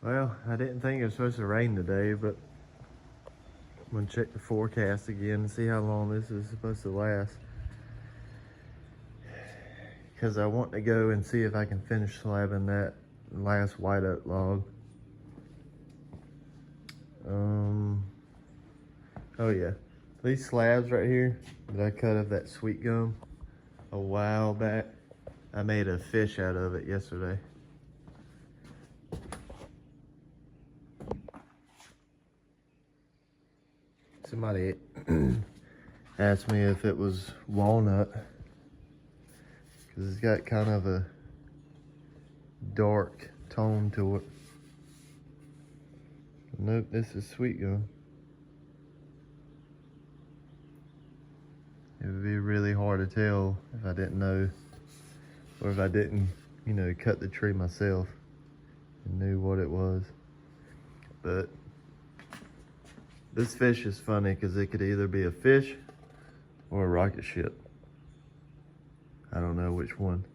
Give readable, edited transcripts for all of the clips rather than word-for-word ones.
Well, I didn't think it was supposed to rain today, but I'm gonna check the forecast again and see how long this is supposed to last. Because I want to go and see if I can finish slabbing that last white oak log. Oh yeah, these slabs right here that I cut of that sweet gum a while back, I made a fish out of it yesterday. Somebody asked me if it was walnut, because it's got kind of a dark tone to it. Nope, this is sweet gum. It would be really hard to tell if I didn't know, or if I didn't, you know, cut the tree myself and knew what it was. But this fish is funny because it could either be a fish or a rocket ship. I don't know which one.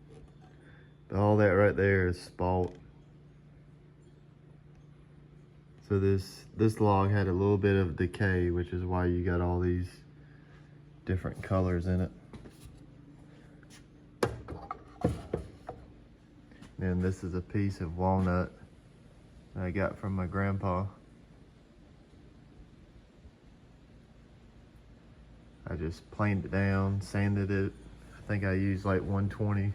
But all that right there is spalt. So this log had a little bit of decay, which is why you got all these different colors in it. And this is a piece of walnut that I got from my grandpa. I just planed it down, sanded it. I think I used like 120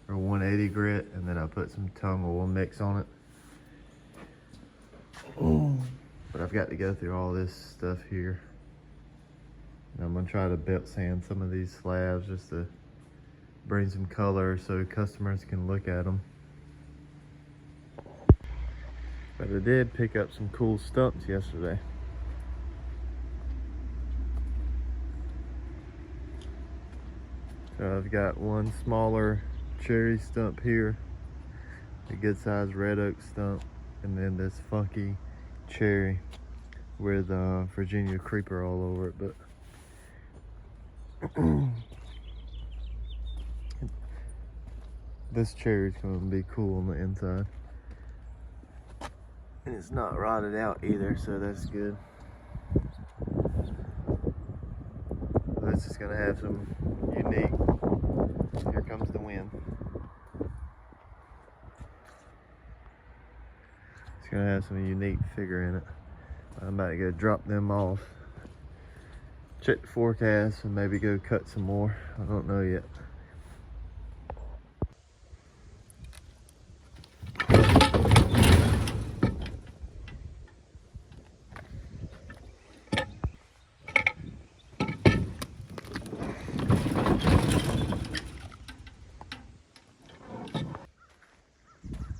or 180 grit, and then I put some tung oil mix on it. But I've got to go through all this stuff here. And I'm gonna try to belt sand some of these slabs just to bring some color so customers can look at them. But I did pick up some cool stumps yesterday. So I've got one smaller cherry stump here, a good sized red oak stump, and then this funky cherry with Virginia creeper all over it. But this cherry's gonna be cool on the inside. And it's not rotted out either, so that's good. This is gonna have some unique, here comes the wind. It's gonna have some unique figure in it. I'm about to go drop them off. Check the forecast and maybe go cut some more. I don't know yet.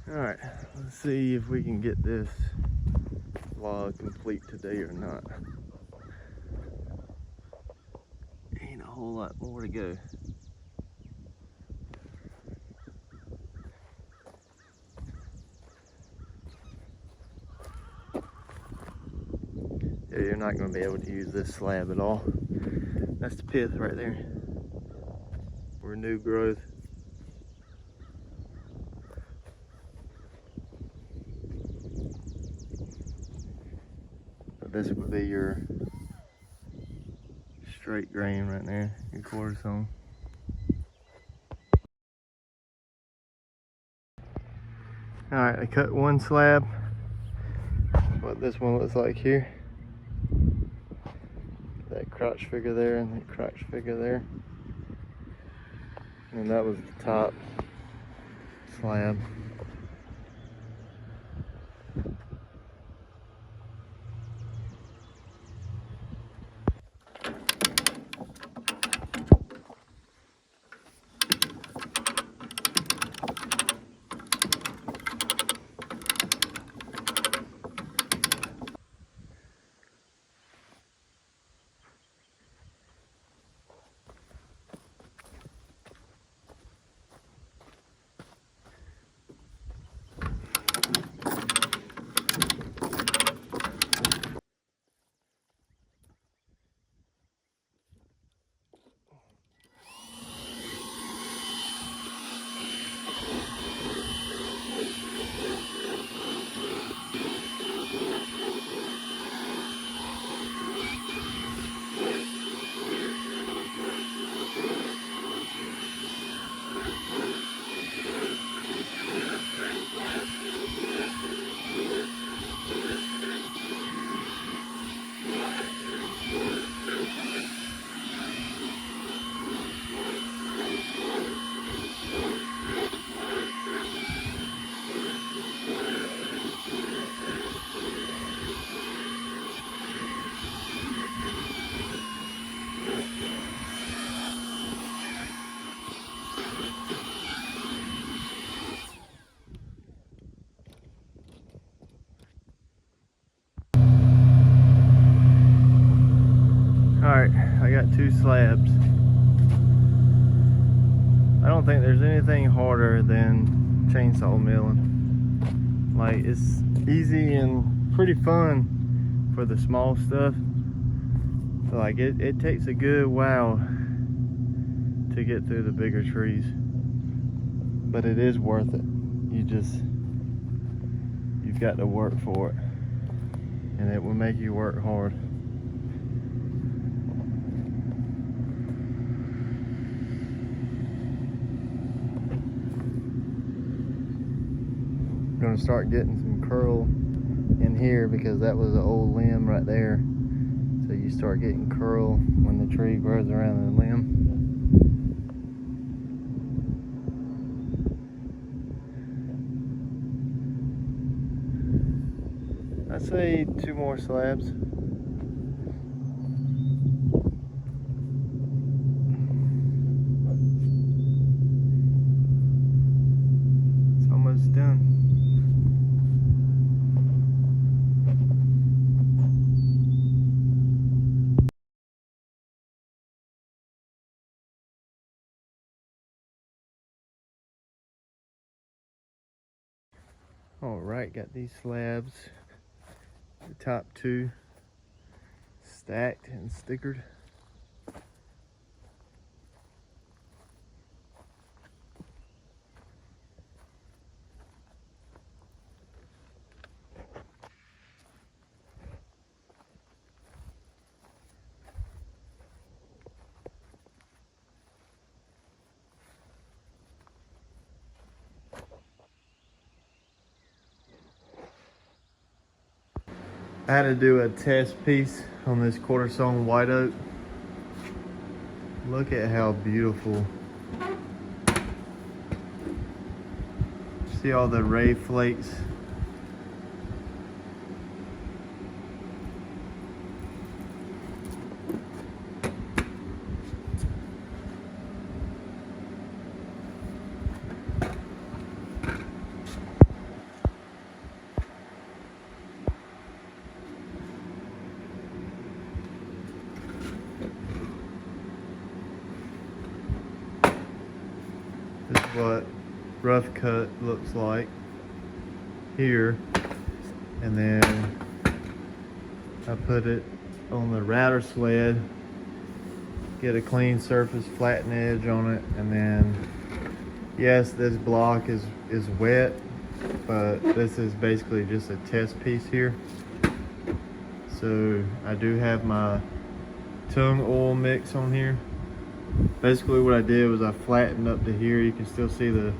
Alright, let's see if we can get this log complete today or not. Ain't a whole lot more to go. Yeah, you're not going to be able to use this slab at all. That's the pith right there. Or new growth. This would be your straight grain right there, your quarter tone. Alright, I cut one slab. What this one looks like here. That crotch figure there and that crotch figure there. And that was the top slab. I got 2 slabs. I don't think there's anything harder than chainsaw milling. Like, it's easy and pretty fun for the small stuff. But like it takes a good while to get through the bigger trees. But it is worth it. You've got to work for it. And it will make you work hard. I'm gonna start getting some curl in here because that was an old limb right there. So you start getting curl when the tree grows around the limb. I'd say 2 more slabs. It's almost done. All right, got these slabs, the top 2 stacked and stickered. I had to do a test piece on this quarter sawn white oak. Look at how beautiful. See all the ray flakes? This is what rough cut looks like here, and then I put it on the router sled, get a clean surface, flatten edge on it, and then yes, this block is wet, but this is basically just a test piece here. So I do have my tung oil mix on here. Basically what I did was I flattened up to here. You can still see the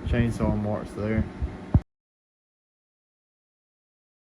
chainsaw marks there.